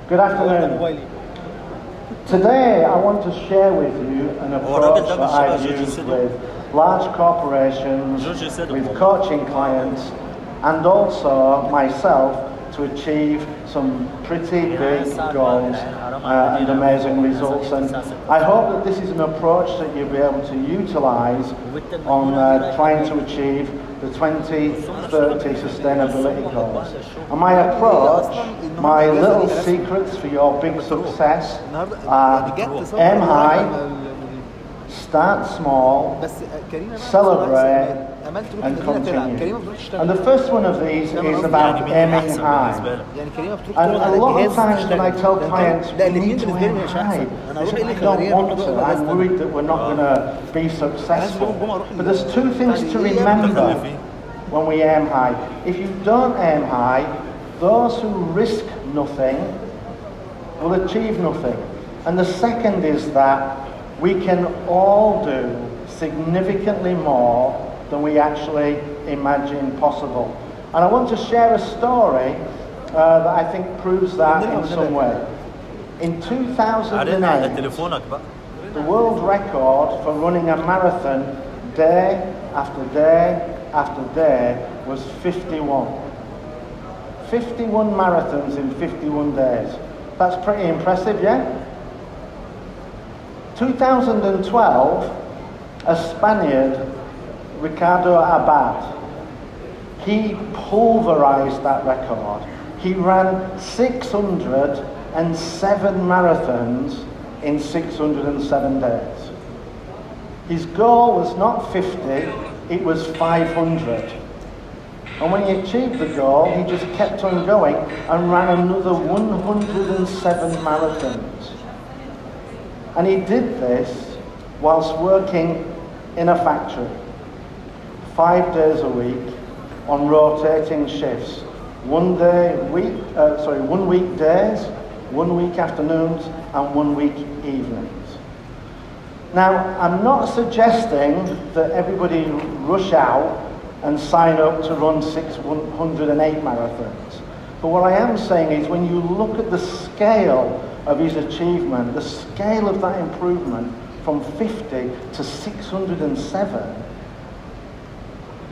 Good afternoon. Today I want to share with you an approach that I've used with large corporations, with coaching clients, and also myself to achieve some pretty big goals and amazing results. And I hope that this is an approach that you'll be able to utilize on trying to achieve the 2030 sustainability goals. And my approach, my little secrets for your big success are aim high, start small, celebrate, and continue. And the first one of these is about aiming high. And a lot of times when I tell clients, we need to aim high, they say, I don't want to, I'm worried that we're not going to be successful. But there's two things to remember when we aim high. If you don't aim high, those who risk nothing will achieve nothing. And the second is that we can all do significantly more than we actually imagine possible. And I want to share a story that I think proves that in some way. In 2008, the world record for running a marathon day after day after day was 51. 51 marathons in 51 days. That's pretty impressive, yeah? 2012, a Spaniard, Ricardo Abad, he pulverized that record. He ran 607 marathons in 607 days. His goal was not 50, it was 500. And when he achieved the goal, he just kept on going and ran another 107 marathons. And he did this whilst working in a factory, 5 days a week on rotating shifts. 1 week days, 1 week afternoons, and 1 week evenings. Now, I'm not suggesting that everybody rush out and sign up to run 608 marathons. But what I am saying is when you look at the scale of his achievement, the scale of that improvement from 50 to 607,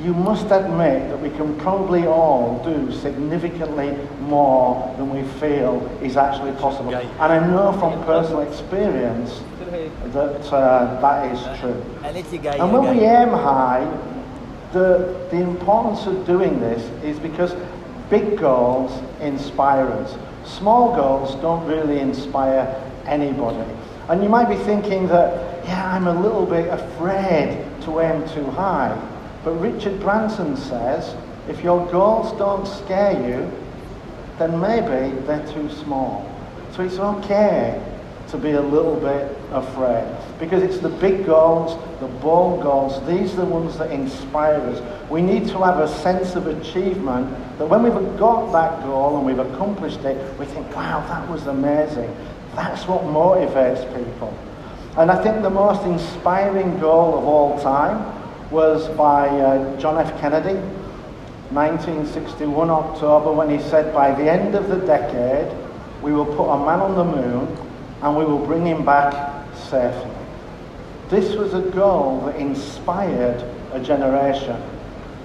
you must admit that we can probably all do significantly more than we feel is actually possible. And I know from personal experience that that is true. And when we aim high, the importance of doing this is because big goals inspire us. Small goals don't really inspire anybody. And you might be thinking that, yeah, I'm a little bit afraid to aim too high. But Richard Branson says, if your goals don't scare you, then maybe they're too small. So it's okay to be a little bit afraid. Because it's the big goals, the bold goals, these are the ones that inspire us. We need to have a sense of achievement that when we've got that goal and we've accomplished it, we think, wow, that was amazing. That's what motivates people. And I think the most inspiring goal of all time was by John F. Kennedy, 1961 October, when he said, by the end of the decade, we will put a man on the moon and we will bring him back safely. This was a goal that inspired a generation.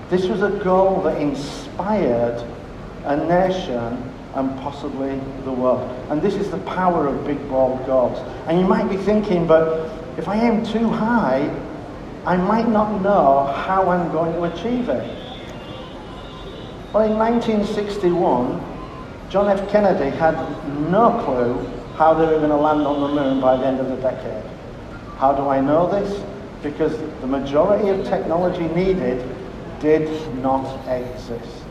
This was a goal that inspired a nation and possibly the world. And this is the power of big, bold goals. And you might be thinking, but if I aim too high, I might not know how I'm going to achieve it. Well, in 1961, John F. Kennedy had no clue how they were going to land on the moon by the end of the decade. How do I know this? Because the majority of technology needed did not exist.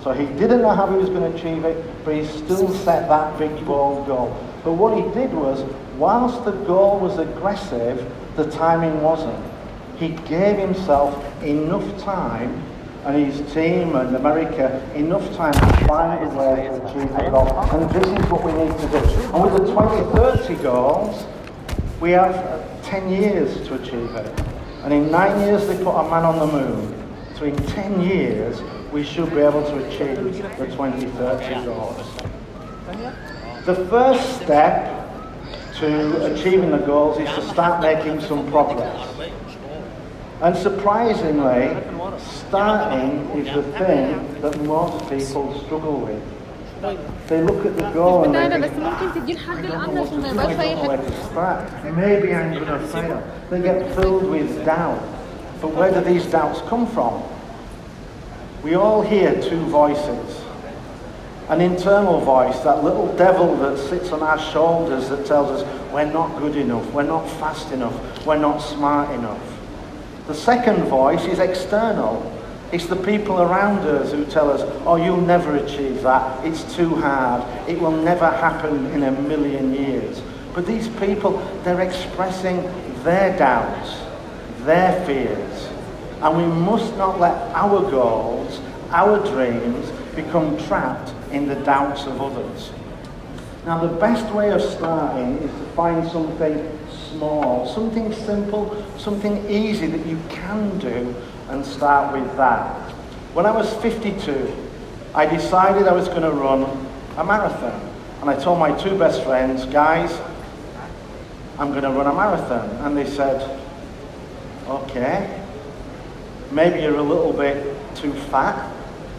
So he didn't know how he was going to achieve it, but he still set that big, bold goal. But what he did was, whilst the goal was aggressive, the timing wasn't. He gave himself enough time, and his team and America, enough time to find a way to achieve the goal. And this is what we need to do. And with the 2030 goals, we have 10 years to achieve it. And in 9 years, they put a man on the moon. So in 10 years, we should be able to achieve the 2030 goals. The first step to achieving the goals is to start making some progress. And surprisingly, starting is the thing that most people struggle with. They look at the goal and they think, I don't know what to do, I don't know where to start. Maybe I'm going to fail. They get filled with doubt. But where do these doubts come from? We all hear two voices. An internal voice, that little devil that sits on our shoulders that tells us we're not good enough, we're not fast enough, we're not smart enough. The second voice is external. It's the people around us who tell us, oh, you'll never achieve that, it's too hard, it will never happen in a million years. But these people, they're expressing their doubts, their fears. And we must not let our goals, our dreams, become trapped in the doubts of others. Now, the best way of starting is to find something small, something simple, something easy that you can do, and start with that. When I was 52, I decided I was going to run a marathon. And I told my two best friends, guys, I'm going to run a marathon. And they said, okay, maybe you're a little bit too fat,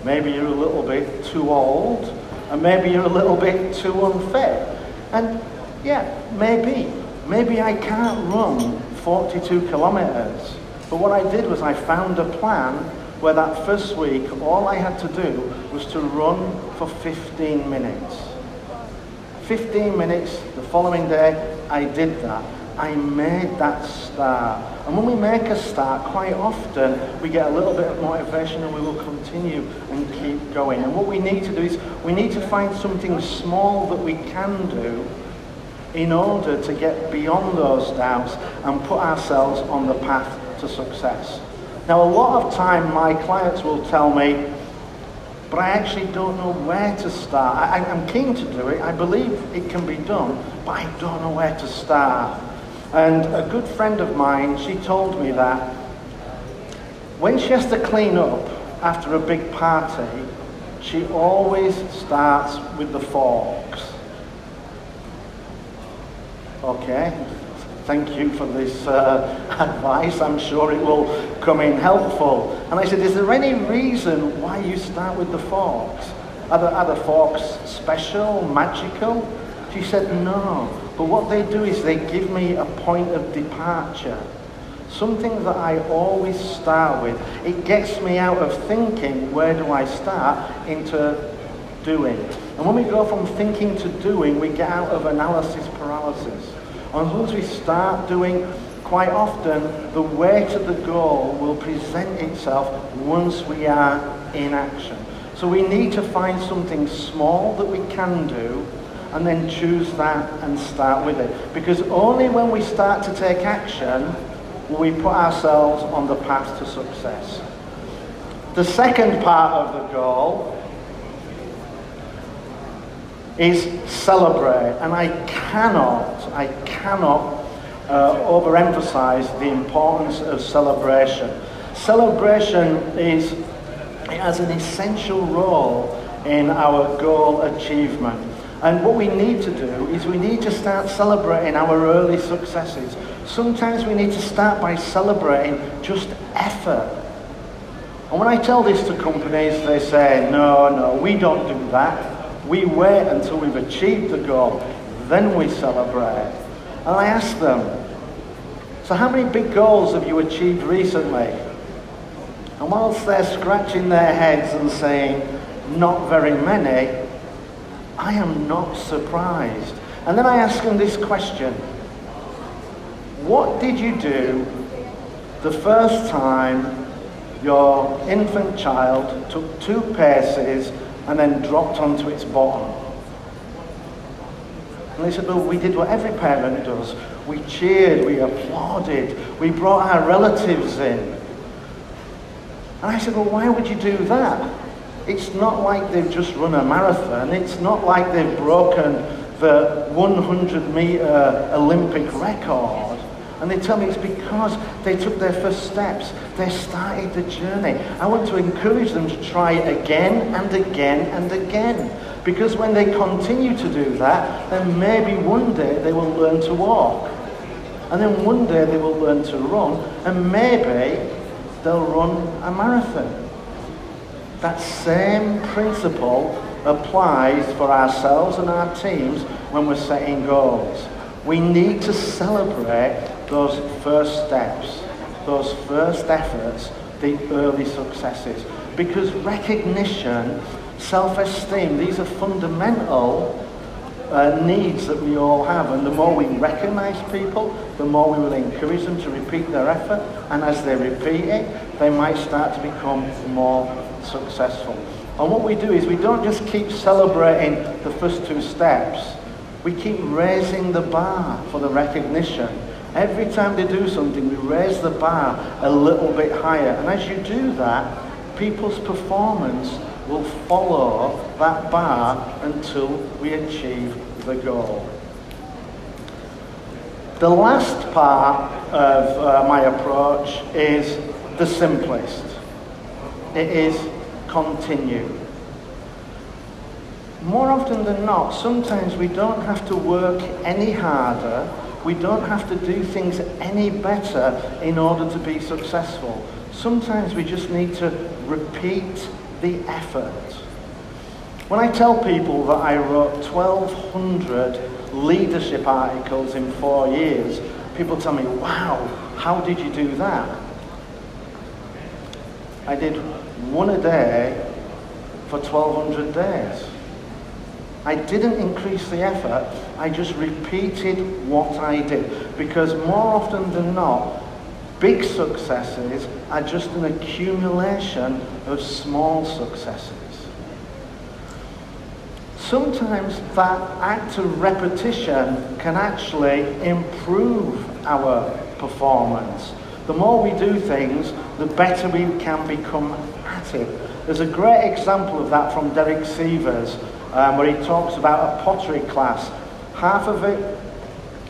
maybe you're a little bit too old, and maybe you're a little bit too unfit. And yeah, maybe I can't run 42 kilometers. But what I did was I found a plan where that first week, all I had to do was to run for 15 minutes. 15 minutes, the following day, I did that. I made that start. And when we make a start, quite often, we get a little bit of motivation and we will continue and keep going. And what we need to do is, we need to find something small that we can do in order to get beyond those doubts and put ourselves on the path to success. Now, a lot of time my clients will tell me, but I actually don't know where to start. I'm keen to do it, I believe it can be done, but I don't know where to start. And a good friend of mine, she told me that when she has to clean up after a big party, she always starts with the forks. Okay, thank you for this advice. I'm sure it will come in helpful. And I said, is there any reason why you start with the forks? Are the forks special, magical? She said, no. But what they do is they give me a point of departure. Something that I always start with. It gets me out of thinking, where do I start, into doing. And when we go from thinking to doing, we get out of analysis paralysis. And once we start doing, quite often the way to the goal will present itself once we are in action. So we need to find something small that we can do and then choose that and start with it. Because only when we start to take action will we put ourselves on the path to success. The second part of the goal is celebrate. And I cannot overemphasize the importance of celebration. Celebration it has an essential role in our goal achievement. And what we need to do is we need to start celebrating our early successes. Sometimes we need to start by celebrating just effort. And when I tell this to companies, they say, no, we don't do that. We wait until we've achieved the goal, then we celebrate. And I ask them, so how many big goals have you achieved recently? And whilst they're scratching their heads and saying, not very many, I am not surprised. And then I ask them this question: what did you do the first time your infant child took 2 paces and then dropped onto its bottom? And they said, well, we did what every parent does. We cheered, we applauded, we brought our relatives in. And I said, well, why would you do that? It's not like they've just run a marathon. It's not like they've broken the 100-meter Olympic record. And they tell me it's because they took their first steps. They started the journey. I want to encourage them to try again and again and again. Because when they continue to do that, then maybe one day they will learn to walk. And then one day they will learn to run. And maybe they'll run a marathon. That same principle applies for ourselves and our teams when we're setting goals. We need to celebrate those first steps, those first efforts, the early successes. Because recognition, self-esteem, these are fundamental needs that we all have. And the more we recognize people, the more we will encourage them to repeat their effort. And as they repeat it, they might start to become more successful. And what we do is we don't just keep celebrating the first two steps. We keep raising the bar for the recognition. Every time they do something, we raise the bar a little bit higher. And as you do that, people's performance will follow that bar until we achieve the goal. The last part of my approach is the simplest. It is continue. More often than not, sometimes we don't have to work any harder, we don't have to do things any better in order to be successful. Sometimes we just need to repeat the effort. When I tell people that I wrote 1,200 leadership articles in 4 years, people tell me, wow, how did you do that? I did one a day for 1,200 days. I didn't increase the effort, I just repeated what I did. Because more often than not, big successes are just an accumulation of small successes. Sometimes that act of repetition can actually improve our performance. The more we do things, the better we can become at it. There's a great example of that from Derek Sievers, where he talks about a pottery class. Half of it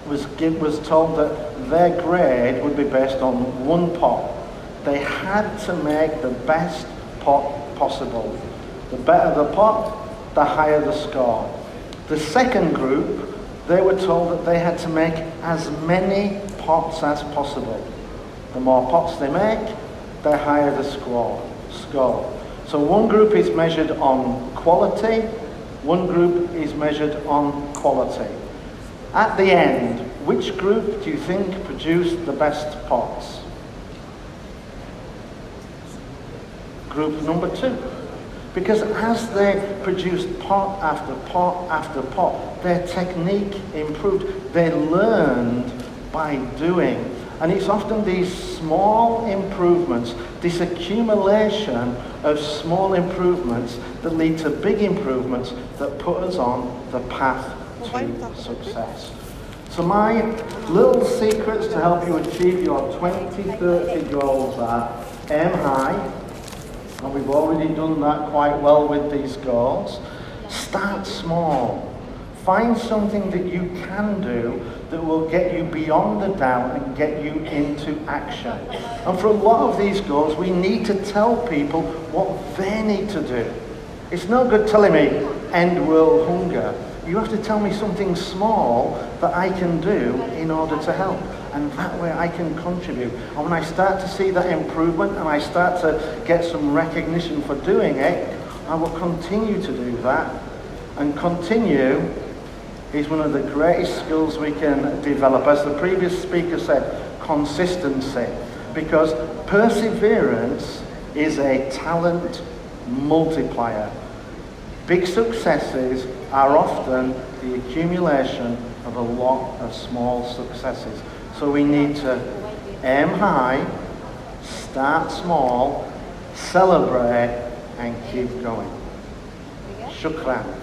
was told that their grade would be based on one pot. They had to make the best pot possible. The better the pot, the higher the score. The second group, they were told that they had to make as many pots as possible. The more pots they make, the higher the score. So one group is measured on quality, one group is measured on quality. At the end, which group do you think produced the best pots? Group number 2. Because as they produced pot after pot after pot, their technique improved. They learned by doing. And it's often these small improvements, this accumulation of small improvements that lead to big improvements that put us on the path to success. So my little secrets to help you achieve your 2030 goals are aim high, and we've already done that quite well with these goals. Start small. Find something that you can do that will get you beyond the doubt and get you into action. And for a lot of these goals, we need to tell people what they need to do. It's no good telling me, end world hunger. You have to tell me something small that I can do in order to help. And that way I can contribute. And when I start to see that improvement and I start to get some recognition for doing it, I will continue to do that. And continue is one of the greatest skills we can develop. As the previous speaker said, consistency. Because perseverance is a talent multiplier. Big successes are often the accumulation of a lot of small successes. So we need to aim high, start small, celebrate, and keep going. Shukran.